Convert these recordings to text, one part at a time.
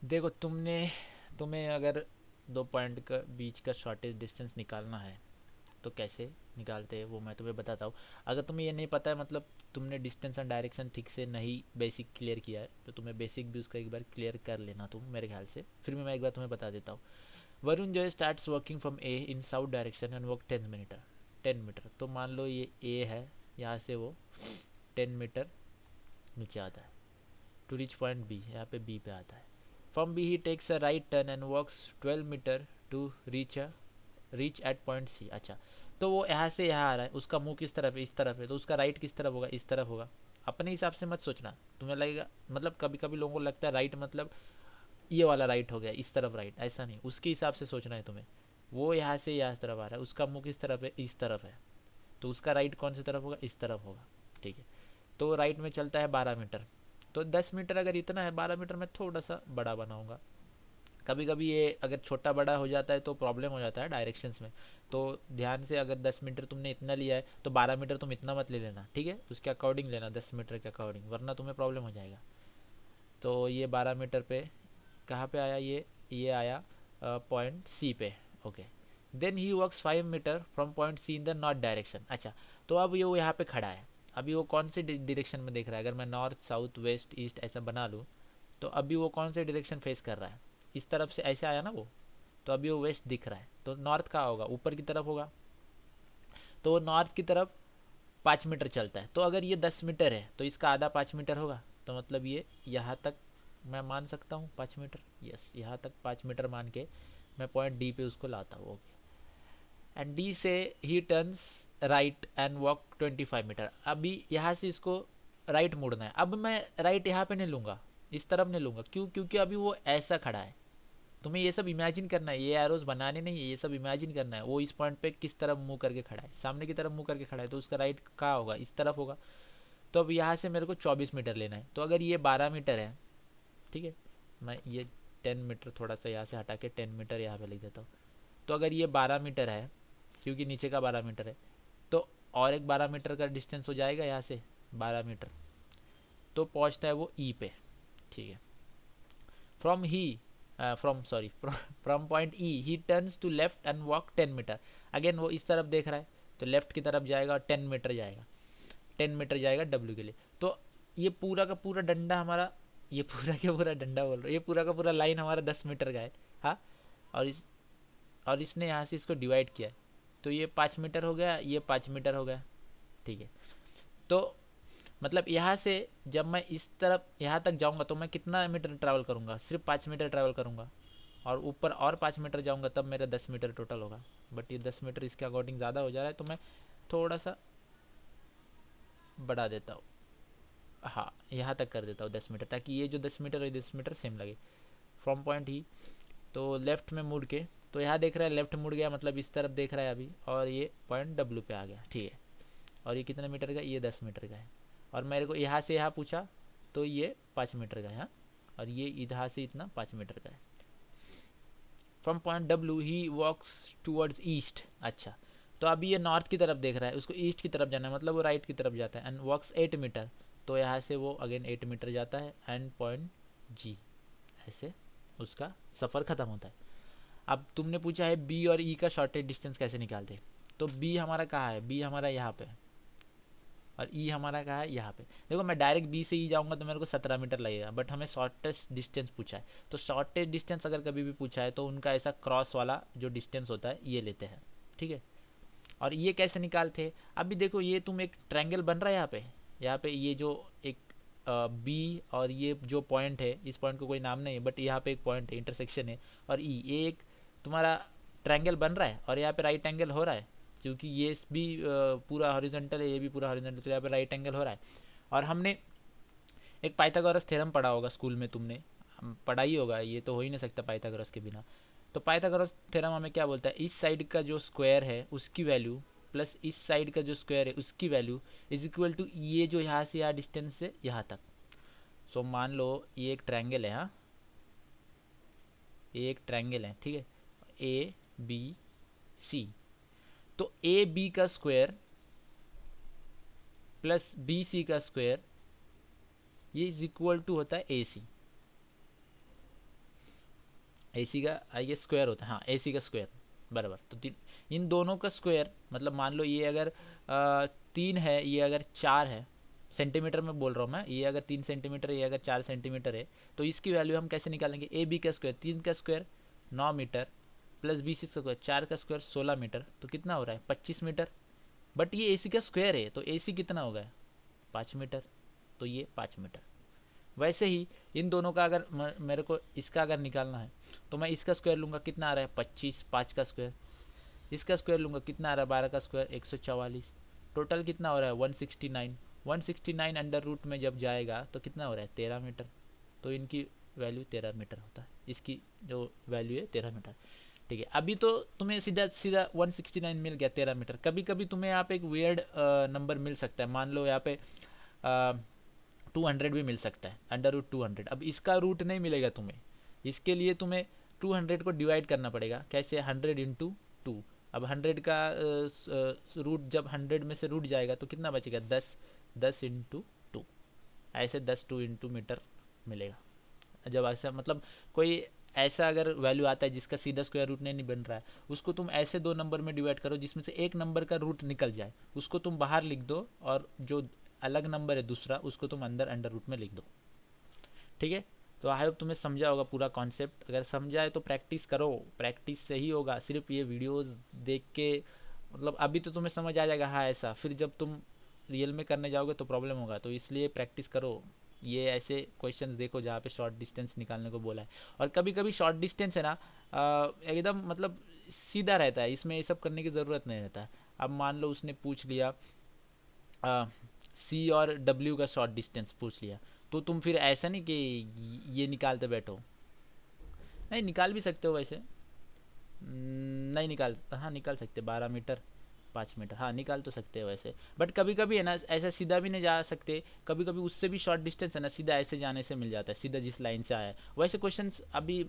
देखो तुम्हें अगर दो पॉइंट का बीच का शॉर्टेज डिस्टेंस निकालना है तो कैसे निकालते हैं वो मैं तुम्हें बताता हूँ। अगर तुम्हें ये नहीं पता है, मतलब तुमने डिस्टेंस एंड डायरेक्शन ठीक से नहीं बेसिक क्लियर किया है, तो तुम्हें बेसिक भी उसका एक बार क्लियर कर लेना तुम, मेरे ख्याल से। फिर भी मैं एक बार तुम्हें बता देता हूँ। वरुण जो है starts working from A in south direction and work 10 metre. 10 metre तो मान लो ये ए है, यहाँ से वो 10 मीटर नीचे आता है टू रीच पॉइंट बी, यहाँ पे बी पे आता है। From B he takes a right turn and works 12 metre to reach at point C. अच्छा, तो वो यहाँ से यहाँ आ रहा है, उसका मुंह किस तरफ है? इस तरफ है, तो उसका राइट किस तरफ होगा? इस तरफ होगा। अपने हिसाब से मत सोचना, तुम्हें लगेगा, मतलब कभी कभी लोगों को लगता है राइट मतलब ये वाला राइट हो गया, इस तरफ राइट, ऐसा नहीं, उसके हिसाब से सोचना है तुम्हें। वो यहाँ से यहाँ तरफ आ रहा है, उसका मुंह किस तरफ है? इस तरफ है, तो उसका राइट कौन सी तरफ होगा? इस तरफ होगा। ठीक है, तो राइट में चलता है 12 मीटर। तो 10 मीटर अगर इतना है, 12 मीटर में थोड़ा सा बड़ा बनाऊंगा। कभी कभी ये अगर छोटा बड़ा हो जाता है तो प्रॉब्लम हो जाता है डायरेक्शंस में। तो ध्यान से, अगर 10 मीटर तुमने इतना लिया है तो 12 मीटर तुम इतना मत ले लेना, ठीक है? उसके अकॉर्डिंग लेना, 10 मीटर के अकॉर्डिंग, वरना तुम्हें प्रॉब्लम हो जाएगा। तो ये 12 मीटर पे कहाँ पे आया ये आया पॉइंट सी पे। Okay, then he works 5 metre from point C in the north direction. अच्छा, तो अब ये वो यहाँ पे खड़ा है। अभी वो कौन से डायरेक्शन में देख रहा है? अगर मैं नॉर्थ साउथ वेस्ट ईस्ट ऐसा बना लूँ, तो अभी वो कौन से डायरेक्शन फेस कर रहा है? इस तरफ से ऐसे आया ना वो, तो अभी वो वेस्ट दिख रहा है, तो नॉर्थ कहाँ होगा? ऊपर की तरफ होगा। तो वो नॉर्थ की तरफ 5 मीटर चलता है, तो अगर ये 10 मीटर है तो इसका आधा 5 मीटर होगा। तो मतलब ये यहाँ तक मैं मान सकता हूँ 5 मीटर। यस, यहाँ तक 5 मीटर मान के मैं पॉइंट डी पे उसको लाता हूँ। ओके, एंड डी से ही turns right and walk 25 metre. अभी यहाँ से इसको राइट मुड़ना है। अब मैं राइट यहाँ पे नहीं लूँगा, इस तरफ नहीं लूँगा। क्यों? क्योंकि अभी वो ऐसा खड़ा है। तुम्हें ये सब इमेजिन करना है, ये एरोज बनाने नहीं है, ये सब इमेजिन करना है। वो इस पॉइंट पे किस तरफ मुंह करके खड़ा है? सामने की तरफ मुंह करके खड़ा है, तो उसका राइट कहाँ होगा? इस तरफ होगा। तो अब यहाँ से मेरे को 24 मीटर लेना है। तो अगर ये 12 मीटर है, ठीक है, मैं ये 10 मीटर थोड़ा सा यहाँ से हटा के 10 मीटर यहाँ पे लिख देता हूँ। तो अगर ये 12 मीटर है, क्योंकि नीचे का 12 मीटर है, तो और एक 12 मीटर का डिस्टेंस हो जाएगा यहाँ से 12 मीटर, तो पहुँचता है वो ई पे। ठीक है, from he from sorry from point E he turns to left and walk 10 metre. Again वो इस तरफ देख रहा है, तो लेफ्ट की तरफ जाएगा और 10 मीटर जाएगा। 10 मीटर जाएगा डब्ल्यू के लिए। तो ये पूरा का पूरा डंडा हमारा, ये पूरा का पूरा डंडा बोल रहा हूँ, ये पूरा का पूरा लाइन हमारा 10 मीटर का है। हाँ, और इसने यहाँ से इसको डिवाइड किया है, तो ये 5 मीटर हो गया, ये 5 मीटर हो गया। ठीक है, तो मतलब यहाँ से जब मैं इस तरफ यहाँ तक जाऊँगा तो मैं कितना मीटर ट्रैवल करूँगा? सिर्फ 5 मीटर ट्रैवल करूँगा। और ऊपर और 5 मीटर जाऊँगा तब मेरा 10 मीटर टोटल होगा। बट ये 10 मीटर इसके अकॉर्डिंग ज़्यादा हो जा रहा है, तो मैं थोड़ा सा बढ़ा देता हूँ। हाँ, यहाँ तक कर देता हूँ 10 मीटर, ताकि ये जो 10 मीटर और 10 मीटर सेम लगे। फ्रॉम पॉइंट ही, तो लेफ्ट में मुड़ के, तो यहाँ देख रहा है लेफ्ट मुड़ गया, मतलब इस तरफ देख रहा है अभी, और ये पॉइंट डब्ल्यू पे आ गया। ठीक है, और ये कितने मीटर का? ये 10 मीटर का है। और मेरे को यहाँ से यहाँ पूछा, तो ये 5 मीटर का है। हाँ, और ये इधर से इतना 5 मीटर का है। From point W he walks towards east. अच्छा, तो अभी ये नॉर्थ की तरफ देख रहा है, उसको ईस्ट की तरफ जाना है, मतलब वो राइट की तरफ जाता है। एंड वॉक्स 8 मीटर, तो यहाँ से वो अगेन 8 मीटर जाता है एंड पॉइंट जी, ऐसे उसका सफ़र ख़त्म होता है। अब तुमने पूछा है बी और ई का शॉर्टेज डिस्टेंस कैसे निकालते? तो बी हमारा कहाँ है? बी हमारा यहाँ पे है, और ई हमारा कहाँ है? यहाँ पे। देखो, मैं डायरेक्ट बी से ई जाऊँगा तो मेरे को 17 मीटर लगेगा, बट हमें शॉर्टेस्ट डिस्टेंस पूछा है। तो शॉर्टेस्ट डिस्टेंस अगर कभी भी पूछा है तो उनका ऐसा क्रॉस वाला जो डिस्टेंस होता है ये लेते हैं। ठीक है, और ये कैसे निकालते हैं? अभी देखो, ये तुम एक ट्रायंगल बन रहा है यहाँ पे। यहाँ पे ये जो एक बी और ये जो पॉइंट है, इस पॉइंट को कोई नाम नहीं है, बट यहाँ पे एक पॉइंट है, इंटरसेक्शन है, और ई, ये एक तुम्हारा ट्रायंगल बन रहा है, और यहाँ पे राइट एंगल हो रहा है, क्योंकि ये भी पूरा हॉरिजॉन्टल है, ये भी पूरा हॉरिजॉन्टल, तो यहाँ पे राइट एंगल हो रहा है। और हमने एक पाइथागोरस थ्योरम पढ़ा होगा स्कूल में, तुमने पढ़ा ही होगा, ये तो हो ही नहीं सकता पाइथागोरस के बिना। तो पाइथागोरस थ्योरम हमें क्या बोलता है? इस साइड का जो स्क्वायर है उसकी वैल्यू प्लस इस साइड का जो स्क्वायर है उसकी वैल्यू इज इक्वल टू ये जो यहाँ से यहाँ डिस्टेंस से यहाँ तक। सो मान लो ये एक ट्रायंगल है। हाँ, ये एक ट्रायंगल है, ठीक है, ए बी सी। तो ए बी का स्क्वायर प्लस बी सी का स्क्वायर, ये इज इक्वल टू होता है ए सी। ए सी का आई गेस स्क्वायर होता है, हाँ ए सी का स्क्वायर बराबर। तो इन दोनों का स्क्वायर मतलब मान लो ये अगर 3 है, ये अगर 4 है, सेंटीमीटर में बोल रहा हूँ मैं, ये अगर 3 सेंटीमीटर ये अगर 4 सेंटीमीटर है, तो इसकी वैल्यू हम कैसे निकालेंगे? ए बी का स्क्वायर, 3 का square 9 metre, plus B C का स्क्वायर 4 का स्क्वायर 16 मीटर, तो कितना हो रहा है? 25 मीटर। बट ये ए सी का स्क्वायर है, तो ए सी कितना होगा? 5 मीटर, तो ये 5 मीटर। वैसे ही इन दोनों का अगर मेरे को इसका अगर निकालना है तो मैं इसका स्क्वायर लूँगा, कितना आ रहा है? 25, 5 का स्क्वायर। इसका स्क्वायर लूँगा, कितना आ रहा है? 12 का स्क्वायर 144। टोटल कितना हो रहा है? 169। 169 अंडर रूट में जब जाएगा तो कितना हो रहा है? 13 मीटर। तो इनकी वैल्यू 13 मीटर होता है, इसकी जो वैल्यू है 13 मीटर। ठीक है, अभी तो तुम्हें सीधा सीधा 169 मिल गया, 13 मीटर। कभी कभी तुम्हें यहाँ पे एक वियर्ड नंबर मिल सकता है, मान लो यहाँ पे 200 भी मिल सकता है, अंडर रूट 200। अब इसका रूट नहीं मिलेगा तुम्हें, इसके लिए तुम्हें 200 को डिवाइड करना पड़ेगा। कैसे? 100 × 2। अब 100 का रूट जब 100 में से रूट जाएगा तो कितना बचेगा? 10। 10 × 2, ऐसे 10 2 × मीटर मिलेगा। जब ऐसा मतलब कोई ऐसा अगर वैल्यू आता है जिसका सीधा स्क्वायर रूट नहीं बन रहा है, उसको तुम ऐसे दो नंबर में डिवाइड करो जिसमें से एक नंबर का रूट निकल जाए, उसको तुम बाहर लिख दो, और जो अलग नंबर है दूसरा उसको तुम अंदर अंडर रूट में लिख दो। ठीक है, तो आई होप तुम्हें समझा होगा पूरा कॉन्सेप्ट। अगर समझा है तो प्रैक्टिस करो, प्रैक्टिस से ही होगा। सिर्फ ये वीडियोस देख के मतलब अभी तो तुम्हें समझ आ जाएगा, हाँ ऐसा, फिर जब तुम रियल में करने जाओगे तो प्रॉब्लम होगा। तो इसलिए प्रैक्टिस करो, ये ऐसे क्वेश्चंस देखो जहाँ पे शॉर्ट डिस्टेंस निकालने को बोला है। और कभी कभी शॉर्ट डिस्टेंस है ना, एकदम मतलब सीधा रहता है, इसमें ये सब करने की ज़रूरत नहीं रहता है। अब मान लो उसने पूछ लिया सी और डब्ल्यू का शॉर्ट डिस्टेंस पूछ लिया, तो तुम फिर ऐसा नहीं कि ये निकालते बैठो। नहीं, निकाल भी सकते हो वैसे। नहीं निकाल, हाँ निकाल सकते, 12 मीटर 5 मीटर, हाँ निकाल तो सकते हैं वैसे। बट कभी कभी है ना ऐसा सीधा भी नहीं जा सकते, कभी कभी उससे भी शॉर्ट डिस्टेंस है ना सीधा ऐसे जाने से मिल जाता है, सीधा जिस लाइन से आया है। वैसे क्वेश्चंस अभी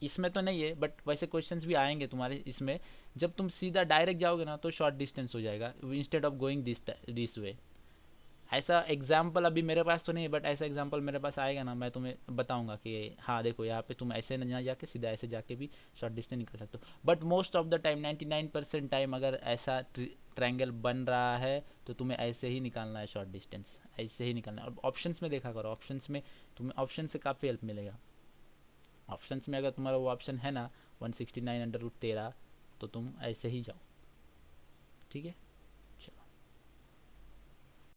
इसमें तो नहीं है, बट वैसे क्वेश्चंस भी आएंगे तुम्हारे इसमें। जब तुम सीधा डायरेक्ट जाओगे ना तो शॉर्ट डिस्टेंस हो जाएगा, instead of going this way. ऐसा एग्जाम्पल अभी मेरे पास तो नहीं है, बट ऐसा एग्जाम्पल मेरे पास आएगा ना, मैं तुम्हें बताऊंगा कि हाँ देखो यहाँ पे तुम ऐसे ना जाके सीधा ऐसे जाके भी शॉर्ट डिस्टेंस निकल सकते हो। But most of the time 99% time अगर ऐसा ट्रायंगल बन रहा है तो तुम्हें ऐसे ही निकालना है शॉर्ट डिस्टेंस, ऐसे ही निकालना है। और ऑप्शंस में देखा करो, ऑप्शंस में तुम्हें ऑप्शन से काफ़ी हेल्प मिलेगा। ऑप्शंस में अगर तुम्हारा वो ऑप्शन है ना 169 अंडर रूट 13, तो तुम ऐसे ही जाओ। ठीक है।